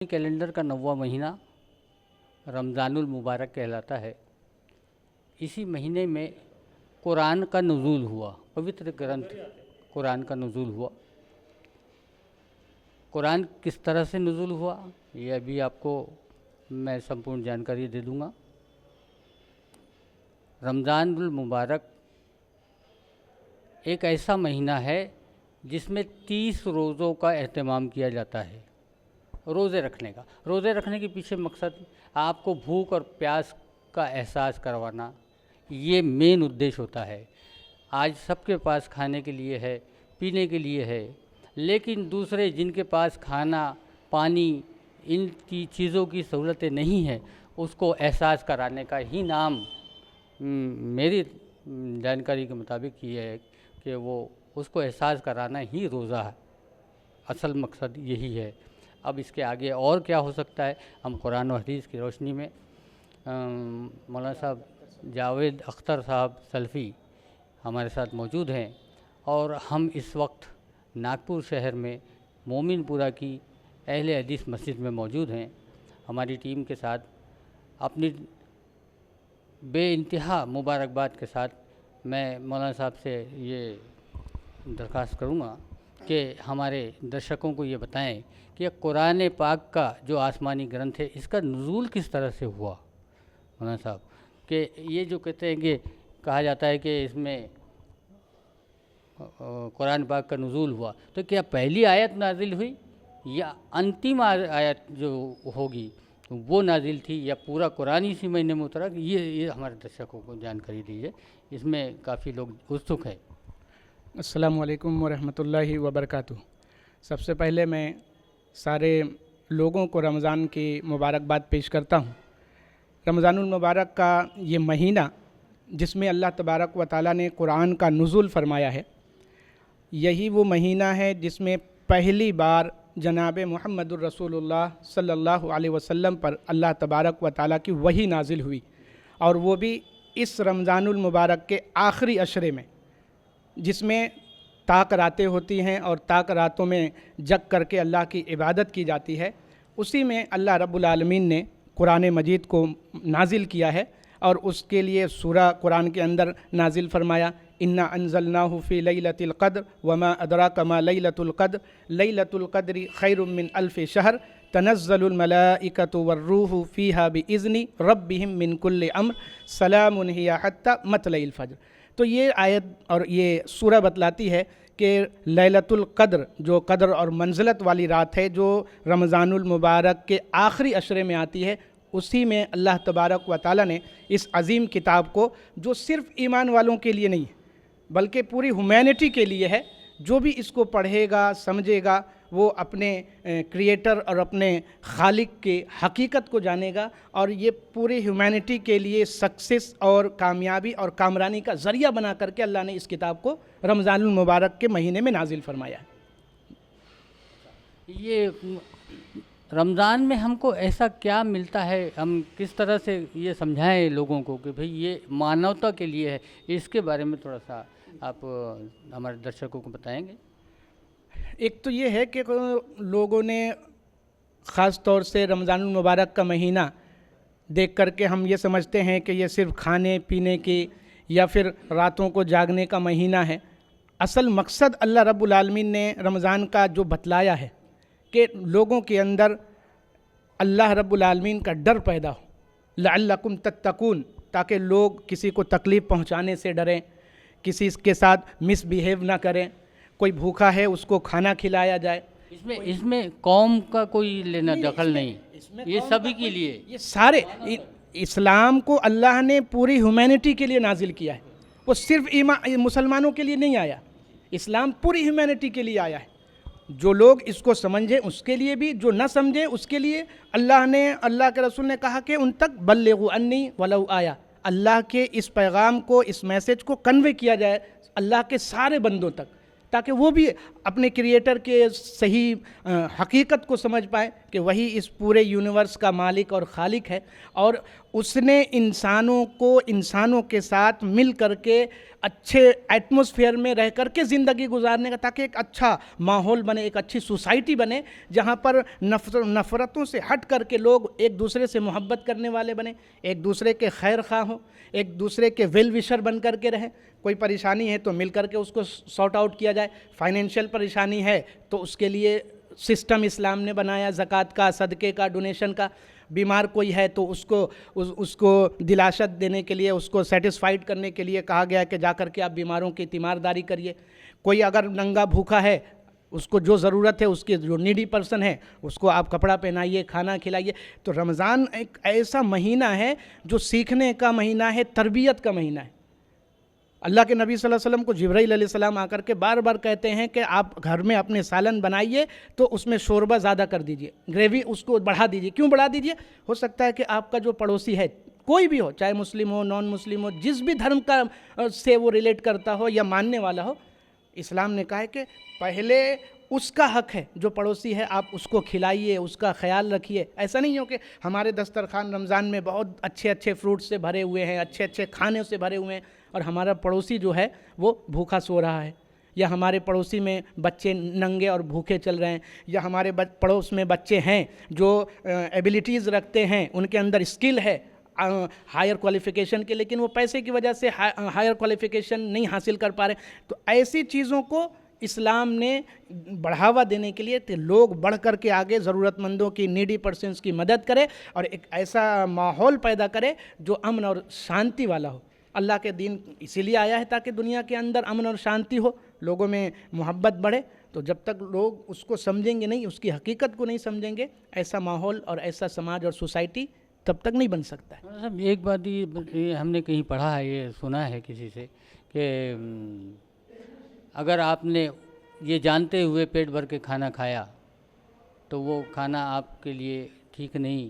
Calendar का 9वां महीना रमज़ानुल मुबारक कहलाता है। इसी महीने में कुरान का नुज़ूल हुआ, पवित्र ग्रंथ कुरान का नुज़ूल हुआ। कुरान किस तरह से नुज़ूल हुआ ये अभी आपको मैं संपूर्ण जानकारी दे दूँगा। रमज़ानुल मुबारक एक ऐसा महीना है जिसमें 30 रोज़ों का एहतमाम किया जाता है। रोज़े रखने के पीछे मकसद आपको भूख और प्यास का एहसास करवाना, ये मेन उद्देश्य होता है। आज सबके पास खाने के लिए है, पीने के लिए है, लेकिन दूसरे जिनके पास खाना पानी इनकी चीज़ों की सहूलतें नहीं है, उसको एहसास कराने का ही नाम मेरी जानकारी के मुताबिक ये है कि वो उसको एहसास कराना ही रोज़ा है। असल मकसद यही है। अब इसके आगे और क्या हो सकता है, हम कुरान और हदीस की रोशनी में मौलाना साहब जावेद अख्तर साहब सल्फ़ी हमारे साथ मौजूद हैं और हम इस वक्त नागपुर शहर में मोमिनपुरा की अहले हदीस मस्जिद में मौजूद हैं। हमारी टीम के साथ अपनी बेइंतहा मुबारकबाद के साथ मैं मौलाना साहब से ये दरख्वास्त करूँगा कि हमारे दर्शकों को ये बताएं कि कुरान पाक का जो आसमानी ग्रंथ है इसका नुज़ूल किस तरह से हुआ। मौलाना साहब कि ये जो कहते हैं कि कहा जाता है कि इसमें कुरान पाक का नुज़ूल हुआ, तो क्या पहली आयत नाजिल हुई या अंतिम आयत जो होगी वो नाजिल थी या पूरा कुरान इसी महीने में उतरा? ये हमारे दर्शकों को जानकारी दीजिए, इसमें काफ़ी लोग उत्सुक हैं। अस्सलामु अलैकुम वरहमतुल्लाहि वबरकातुहू। सबसे पहले मैं सारे लोगों को रमज़ान की मुबारकबाद पेश करता हूँ। रमज़ानुल मुबारक का ये महीना जिसमें अल्लाह तबारक व तआला ने कुरान का नुज़ूल फरमाया है, यही वो महीना है जिसमें पहली बार जनाब मुहम्मदुर रसूलुल्लाह सल्लल्लाहु अलैहि वसल्लम पर अल्लाह तबारक व तआला की वही नाजिल हुई, और वो भी इस रमज़ानुल मुबारक के आखिरी अशरे में, जिसमें ताक रातें होती हैं और ताक रातों में जग करके अल्लाह की इबादत की जाती है। उसी में अल्लाह रब्बुल आलमीन ने कुरान मजीद को नाजिल किया है और उसके लिए सूरा कुरान के अंदर नाजिल फरमाया, इन्ना अंज़लनाहु फ़ी लैलतिल क़द्र वमा अदराका मा लैलतुल क़द्र लैलतुल क़द्रि खैरुम मिन अल्फ़ि शहर तनज़्ज़लुल मलाइकतु वर्रूहु फ़ीहा बिइज़्नि रब्बिहिम मिन कुल्लि अम्र सलामुन हिया हत्ता मतलइल फ़ज्र। तो ये आयत और ये सूरा बतलाती है कि लैलतुल क़द्र जो क़द्र और मंज़लत वाली रात है, जो रमज़ानुल मुबारक के आखिरी अशरे में आती है, उसी में अल्लाह तबारक व तआला ने इस अज़ीम किताब को, जो सिर्फ़ ईमान वालों के लिए नहीं है बल्कि पूरी ह्यूमैनिटी के लिए है, जो भी इसको पढ़ेगा समझेगा वो अपने क्रिएटर और अपने खालिक के हकीकत को जानेगा, और ये पूरी ह्यूमैनिटी के लिए सक्सेस और कामयाबी और कामरानी का ज़रिया बना करके अल्लाह ने इस किताब को रमज़ानुल मुबारक के महीने में नाजिल फरमाया। ये रमज़ान में हमको ऐसा क्या मिलता है, हम किस तरह से ये समझाएं लोगों को कि भाई ये मानवता के लिए है, इसके बारे में थोड़ा सा आप हमारे दर्शकों को बताएंगे। एक तो ये है कि लोगों ने ख़ास तौर से रमज़ानुल मुबारक का महीना देख करके हम ये समझते हैं कि ये सिर्फ़ खाने पीने की या फिर रातों को जागने का महीना है। असल मकसद अल्लाह रब्बुल आलमीन ने रमज़ान का जो बतलाया है कि लोगों के अंदर अल्लाह रब्बुल आलमीन का डर पैदा हो, लअल्लकुम तत्तकून, ताकि लोग किसी को तकलीफ़ पहुंचाने से डरें, किसी के साथ मिसबिहेव ना करें, कोई भूखा है उसको खाना खिलाया जाए। इसमें कौम का कोई लेना दखल नहीं, ये सभी के लिए, ये सारे इस्लाम को अल्लाह ने पूरी ह्यूमैनिटी के लिए नाजिल किया है। वो सिर्फ मुसलमानों के लिए नहीं आया, इस्लाम पूरी ह्यूमैनिटी के लिए आया है। जो लोग इसको समझें उसके लिए भी, जो ना समझें उसके लिए अल्लाह के रसूल ने कहा कि उन तक बल्लिगु अन्नी वलौ आया, अल्लाह के इस पैगाम को, इस मैसेज को कन्वे किया जाए अल्लाह के सारे बंदों तक, ताकि वो भी अपने क्रिएटर के सही हकीकत को समझ पाएँ कि वही इस पूरे यूनिवर्स का मालिक और खालिक है, और उसने इंसानों के साथ मिल करके अच्छे एटमॉस्फेयर में रह करके ज़िंदगी गुजारने का, ताकि एक अच्छा माहौल बने, एक अच्छी सोसाइटी बने जहाँ पर नफ़रतों से हट करके लोग एक दूसरे से मोहब्बत करने वाले बने, एक दूसरे के खैर खा हों, एक दूसरे के वेल विशर बन करके रहें। कोई परेशानी है तो मिल करके उसको सॉर्ट आउट किया जाए। फाइनेंशियल परेशानी है तो उसके लिए सिस्टम इस्लाम ने बनाया, ज़कात का, सदक़े का, डोनेशन का। बीमार कोई है तो उसको दिलाशत देने के लिए, उसको सेटिस्फाइड करने के लिए कहा गया कि जा कर के आप बीमारों की तीमारदारी करिए। कोई अगर नंगा भूखा है, उसको जो ज़रूरत है, उसके जो नीडी पर्सन है उसको आप कपड़ा पहनाइए, खाना खिलाइए। तो रमज़ान एक ऐसा महीना है जो सीखने का महीना है, तरबियत का महीना है। अल्लाह के नबी सल्लल्लाहु अलैहि वसल्लम को जिब्राइल अलैहिस्सलाम आकर के बार बार कहते हैं कि आप घर में अपने सालन बनाइए तो उसमें शोरबा ज़्यादा कर दीजिए, ग्रेवी उसको बढ़ा दीजिए। क्यों बढ़ा दीजिए? हो सकता है कि आपका जो पड़ोसी है, कोई भी हो, चाहे मुस्लिम हो, नॉन मुस्लिम हो, जिस भी धर्म का से वो रिलेट करता हो या मानने वाला हो, इस्लाम ने कहा है कि पहले उसका हक है, जो पड़ोसी है आप उसको खिलाइए, उसका ख्याल रखिए। ऐसा नहीं हो कि हमारे दस्तरखान रमज़ान में बहुत अच्छे अच्छे फ्रूट से भरे हुए हैं, अच्छे अच्छे खाने से भरे हुए हैं, और हमारा पड़ोसी जो है वो भूखा सो रहा है, या हमारे पड़ोसी में बच्चे नंगे और भूखे चल रहे हैं, या हमारे पड़ोस में बच्चे हैं जो एबिलिटीज़ रखते हैं, उनके अंदर स्किल है हायर क्वालिफ़िकेशन के, लेकिन वो पैसे की वजह से हायर क्वालिफ़िकेशन नहीं हासिल कर पा रहे। तो ऐसी चीज़ों को इस्लाम ने बढ़ावा देने के लिए लोग बढ़ कर के आगे ज़रूरतमंदों की, नीडी पर्सन्स की मदद करे और एक ऐसा माहौल पैदा करे जो अमन और शांति वाला हो। अल्लाह के दीन इसीलिए आया है ताकि दुनिया के अंदर अमन और शांति हो, लोगों में मोहब्बत बढ़े। तो जब तक लोग उसको समझेंगे नहीं, उसकी हकीकत को नहीं समझेंगे, ऐसा माहौल और ऐसा समाज और सोसाइटी तब तक नहीं बन सकता है। मतलब एक बात ये हमने कहीं पढ़ा है, ये सुना है किसी से कि अगर आपने ये जानते हुए पेट भर के खाना खाया तो वो खाना आपके लिए ठीक नहीं।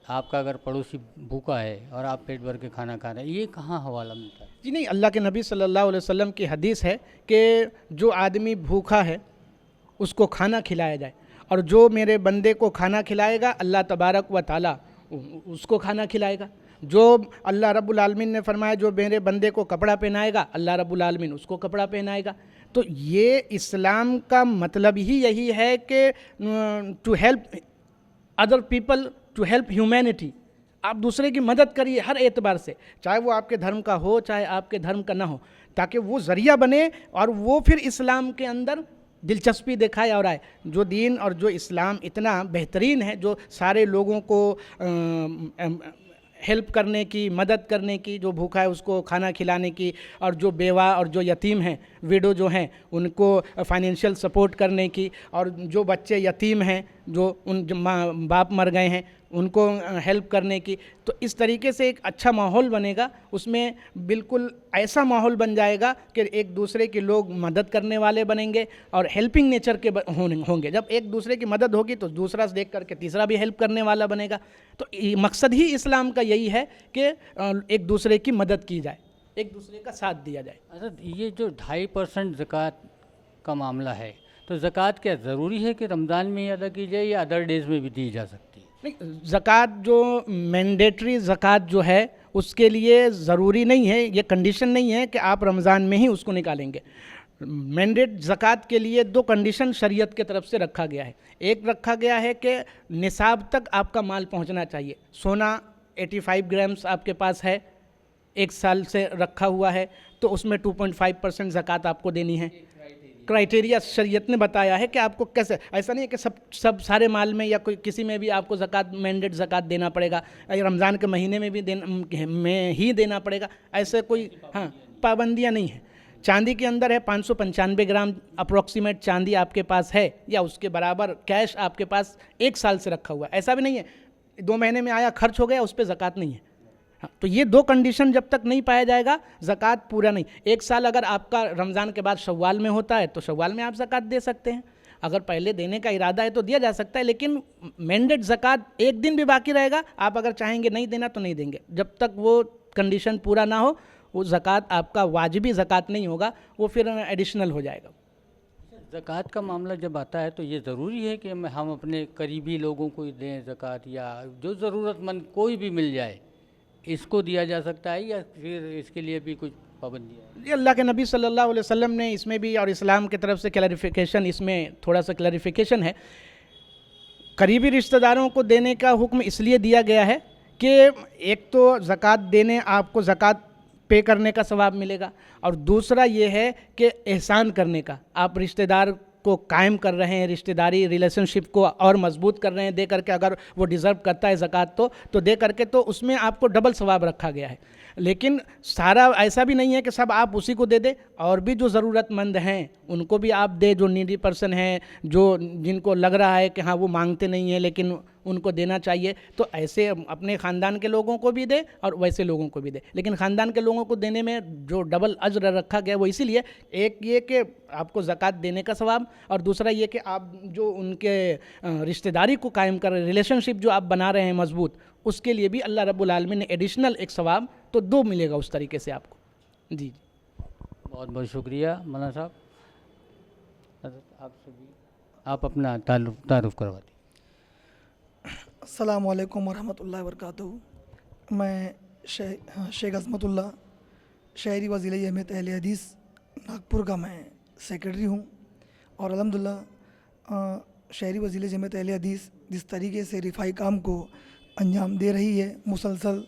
आपका अगर पड़ोसी भूखा है और आप पेट भर के खाना खा रहे हैं, ये कहाँ हवाला मिलता है? जी नहीं, अल्लाह के नबी सल्लल्लाहु अलैहि वसल्लम की हदीस है कि जो आदमी भूखा है उसको खाना खिलाया जाए, और जो मेरे बंदे को खाना खिलाएगा अल्लाह तबारक व ताला उसको खाना खिलाएगा। जो अल्लाह रब्बुल आलमीन ने फरमाया जो मेरे बंदे को कपड़ा पहनाएगा अल्लाह रब्बुल आलमीन उसको कपड़ा पहनाएगा। तो ये इस्लाम का मतलब ही यही है कि to help other people, to help humanity. आप दूसरे की मदद करिए हर एतबार से, चाहे वो आपके धर्म का हो चाहे आपके धर्म का ना हो, ताकि वो ज़रिया बने और वो फिर इस्लाम के अंदर दिलचस्पी दिखाए और आए। जो दीन और जो इस्लाम इतना बेहतरीन है, जो सारे लोगों को हेल्प करने की, मदद करने की, जो भूखा है उसको खाना खिलाने की, और जो बेवा और जो यतीम हैं, विडो जो हैं, उनको फाइनेंशियल सपोर्ट करने की, और जो बच्चे यतीम हैं, जो माँ बाप मर गए हैं, उनको हेल्प करने की। तो इस तरीके से एक अच्छा माहौल बनेगा, उसमें बिल्कुल ऐसा माहौल बन जाएगा कि एक दूसरे के लोग मदद करने वाले बनेंगे और हेल्पिंग नेचर के होंगे। जब एक दूसरे की मदद होगी तो दूसरा से देख करके तीसरा भी हेल्प करने वाला बनेगा। तो मकसद ही इस्लाम का यही है कि एक दूसरे की मदद की जाए, एक दूसरे का साथ दिया जाए। अच्छा, ये जो 2.5% ज़कात का मामला है, तो ज़कात क्या ज़रूरी है कि रमज़ान में ही अदा की जाए या अदर डेज़ में भी दी जा सकती है? नहीं, ज़कात जो मैंडेटरी ज़कात जो है उसके लिए ज़रूरी नहीं है, ये कंडीशन नहीं है कि आप रमज़ान में ही उसको निकालेंगे। मैंडेट ज़कात के लिए 2 कंडीशन शरीयत के तरफ से रखा गया है। एक रखा गया है कि निसाब तक आपका माल पहुंचना चाहिए। सोना 85 ग्राम्स आपके पास है, 1 साल से रखा हुआ है, तो उसमें 2.5% ज़कात आपको देनी है। क्राइटेरिया शरीयत ने बताया है कि आपको कैसे, ऐसा नहीं है कि सब सारे माल में या कोई किसी में भी आपको ज़कात, मैंडेट ज़कात देना पड़ेगा, रमज़ान के महीने में भी देना पड़ेगा, ऐसे कोई पाबंदियाँ नहीं है। चांदी के अंदर है 595 ग्राम अप्रॉक्सीमेट चांदी आपके पास है, या उसके बराबर कैश आपके पास 1 साल से रखा हुआ है। ऐसा भी नहीं है 2 महीने में आया खर्च हो गया उस पर ज़कात नहीं है। तो ये 2 कंडीशन जब तक नहीं पाया जाएगा ज़कात पूरा नहीं। 1 साल अगर आपका रमज़ान के बाद शव्वाल में होता है तो शव्वाल में आप ज़कात दे सकते हैं। अगर पहले देने का इरादा है तो दिया जा सकता है, लेकिन मैंडेट ज़कात 1 दिन भी बाकी रहेगा, आप अगर चाहेंगे नहीं देना तो नहीं देंगे। जब तक वो कंडीशन पूरा ना हो वो ज़कात आपका वाजिबी ज़कात नहीं होगा, वो फिर एडिशनल हो जाएगा। ज़कात का मामला जब आता है तो ये ज़रूरी है कि हम अपने करीबी लोगों को ही दें ज़कात, या जो ज़रूरतमंद कोई भी मिल जाए इसको दिया जा सकता है, या फिर इसके लिए भी कुछ पाबंदियाँ हैं? ये अल्लाह के नबी सल्लल्लाहु अलैहि वसल्लम ने इसमें भी और इस्लाम की तरफ से क्लैरिफिकेशन, इसमें थोड़ा सा क्लैरिफिकेशन है। करीबी रिश्तेदारों को देने का हुक्म इसलिए दिया गया है कि एक तो ज़कात देने, आपको ज़कात पे करने का सवाब मिलेगा, और दूसरा ये है कि एहसान करने का, आप रिश्तेदार को कायम कर रहे हैं, रिश्तेदारी रिलेशनशिप को और मजबूत कर रहे हैं दे करके। अगर वो डिज़र्व करता है ज़कात तो दे करके, तो उसमें आपको डबल सवाब रखा गया है। लेकिन सारा ऐसा भी नहीं है कि सब आप उसी को दे दे, और भी जो ज़रूरतमंद हैं उनको भी आप दे, जो नीडी पर्सन हैं, जो जिनको लग रहा है कि हाँ वो मांगते नहीं हैं लेकिन उनको देना चाहिए, तो ऐसे अपने ख़ानदान के लोगों को भी दे और वैसे लोगों को भी दे। लेकिन ख़ानदान के लोगों को देने में जो डबल अज्र रखा गया वो इसीलिए, एक ये कि आपको ज़कात देने का सवाब, और दूसरा ये कि आप जो उनके रिश्तेदारी को कायम कर रहे, रिलेशनशिप जो आप बना रहे हैं मजबूत, उसके लिए भी अल्लाह रब्बुल आलमीन ने एडिशनल एक सवाब तो दो मिलेगा उस तरीके से आपको। जी बहुत बहुत शुक्रिया मौलाना साहब। आपसे भी आप अपना तारुफ करवा दें। अस्सलामु अलैकुम वरहमतुल्लाहि वबरकातुहू। मैं शेख अज़मतुल्लाह, शहरी वज़ीर जमीयत अहले हदीस नागपुर का मैं सेक्रेटरी हूँ। और अल्हम्दुलिल्लाह शहरी वज़ीर जमीयत अहले हदीस जिस तरीके से रिफ़ाई काम को अंजाम दे रही है मुसलसल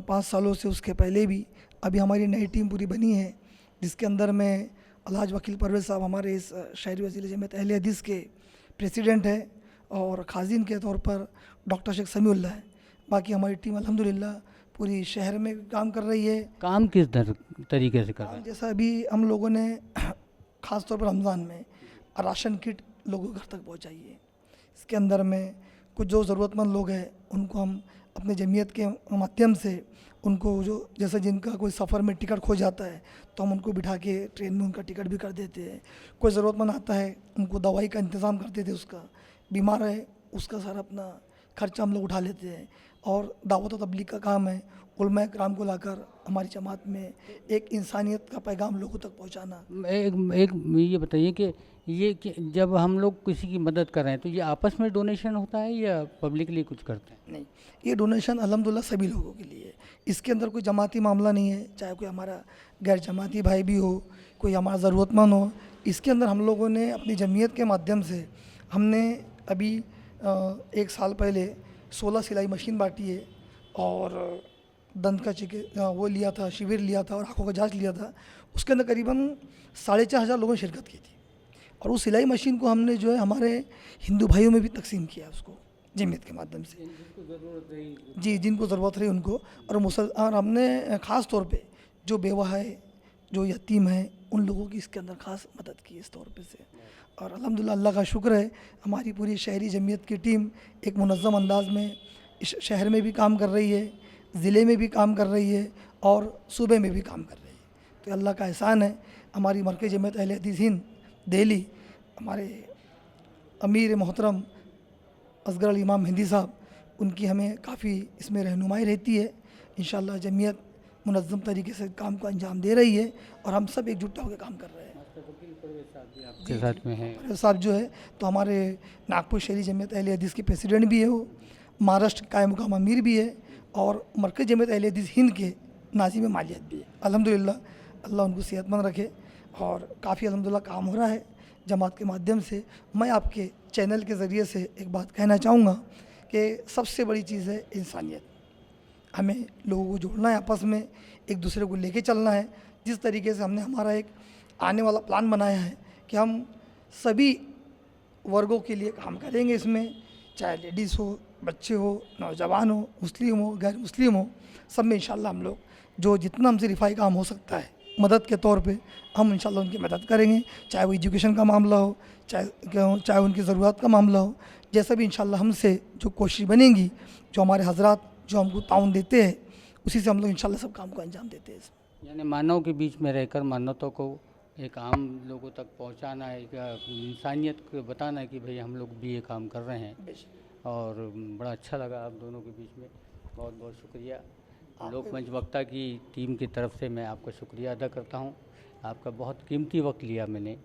5 सालों से, उसके पहले भी, अभी हमारी नई टीम पूरी बनी है जिसके अंदर में अलहाज वकील परवेज़ साहब हमारे इस शहरी वज़ीर जमीयत अहले हदीस के प्रेसिडेंट है, और खाज़ीन के तौर पर डॉक्टर शेख समीउल्लाह है। बाकी हमारी टीम अल्हम्दुलिल्लाह पूरी शहर में काम कर रही है। काम किस तरीके से कर रहे हैं? जैसा अभी हम लोगों ने ख़ास तौर पर रमज़ान में राशन किट लोगों के घर तक पहुँचाई है। इसके अंदर में कुछ जो ज़रूरतमंद लोग हैं उनको हम अपने जमीयत के माध्यम से, उनको जो जैसे जिनका कोई सफ़र में टिकट खो जाता है तो हम उनको बिठा के ट्रेन में उनका टिकट भी कर देते हैं। कोई ज़रूरतमंद आता है उनको दवाई का इंतज़ाम कर देते हैं, उसका बीमार है उसका सारा अपना खर्चा हम लोग उठा लेते हैं। और दावत और तबलीग का काम है, उलमा कराम को लाकर हमारी जमात में एक इंसानियत का पैगाम लोगों तक पहुंचाना। एक ये बताइए कि जब हम लोग किसी की मदद कर रहे हैं तो ये आपस में डोनेशन होता है या पब्लिकली कुछ करते हैं? नहीं, ये डोनेशन अल्हम्दुलिल्लाह सभी लोगों के लिए है। इसके अंदर कोई जमाती मामला नहीं है, चाहे कोई हमारा गैर जमाती भाई भी हो, कोई हमारा ज़रूरतमंद हो। इसके अंदर हम लोगों ने अपनी जमीयत के माध्यम से, हमने अभी 1 साल पहले 16 सिलाई मशीन बांटी है, और दंत का वो लिया था, शिविर लिया था, और आँखों का जांच लिया था। उसके अंदर करीबन 4,500 लोगों ने शिरकत की थी, और उस सिलाई मशीन को हमने जो है हमारे हिंदू भाइयों में भी तकसीम किया उसको जमीयत के माध्यम से, जी जिनको ज़रूरत रही उनको। और हमने ख़ास तौर पे जो बेवा है, जो यतीम है, उन लोगों की इसके अंदर ख़ास मदद की इस तौर पे से। और अल्हम्दुलिल्लाह अल्लाह का शुक्र है, हमारी पूरी शहरी जमीयत की टीम एक मुनज़्ज़म अंदाज में इस शहर में भी काम कर रही है, ज़िले में भी काम कर रही है, और सूबे में भी काम कर रही है। तो अल्लाह का एहसान है। हमारी मरकज़ जमीयत अहले हदीस हिंद दिल्ली, हमारे अमीर मोहतरम असगर अली इमाम हिंदी साहब, उनकी हमें काफ़ी इसमें रहनुमाई रहती है। इंशाअल्लाह जमीयत मुनज़्ज़म तरीके से काम को अंजाम दे रही है, और हम सब एकजुटता होकर काम कर रहे हैं। आपके साथ में है परवेज़ साहब जो है तो हमारे नागपुर शहरी जमीयत अहले हदीस के प्रेसिडेंट भी है, वो महाराष्ट्र कायम मुकाम अमीर भी है, और मरकज़ जमीयत अहले हदीस हिंद के नाज़िम मालियत भी है। अल्हम्दुलिल्लाह अल्लाह उनको सेहतमंद रखे, और काफ़ी अल्हम्दुलिल्लाह काम हो रहा है जमात के माध्यम से। मैं आपके चैनल के ज़रिए से एक बात कहना चाहूँगा कि सबसे बड़ी चीज़ है इंसानियत। हमें लोगों को जोड़ना है, आपस में एक दूसरे को लेके चलना है। जिस तरीके से हमने हमारा एक आने वाला प्लान बनाया है कि हम सभी वर्गों के लिए काम करेंगे इसमें, चाहे लेडीज़ हो, बच्चे हो, नौजवान हो, मुस्लिम हो, गैर मुस्लिम हो, सब में इंशाल्लाह हम लोग जो जितना हमसे रिफाई काम हो सकता है मदद के तौर पे हम इंशाल्लाह उनकी मदद करेंगे। चाहे वो एजुकेशन का मामला हो, चाहे उनकी ज़रूरत का मामला हो, जैसा भी इंशाल्लाह हमसे जो कोशिश बनेगी, जो हमारे हजरात जो हमको ताउन देते हैं, उसी से हम लोग इंशाल्लाह सब काम को अंजाम देते हैं। यानी मानव के बीच में रहकर मानवता को एक आम लोगों तक पहुंचाना है, इंसानियत को बताना है कि भाई हम लोग भी ये काम कर रहे हैं। और बड़ा अच्छा लगा आप दोनों के बीच में, बहुत बहुत शुक्रिया। लोकमंच वक्ता की टीम की तरफ से मैं आपका शुक्रिया अदा करता हूं। आपका बहुत कीमती वक्त लिया मैंने।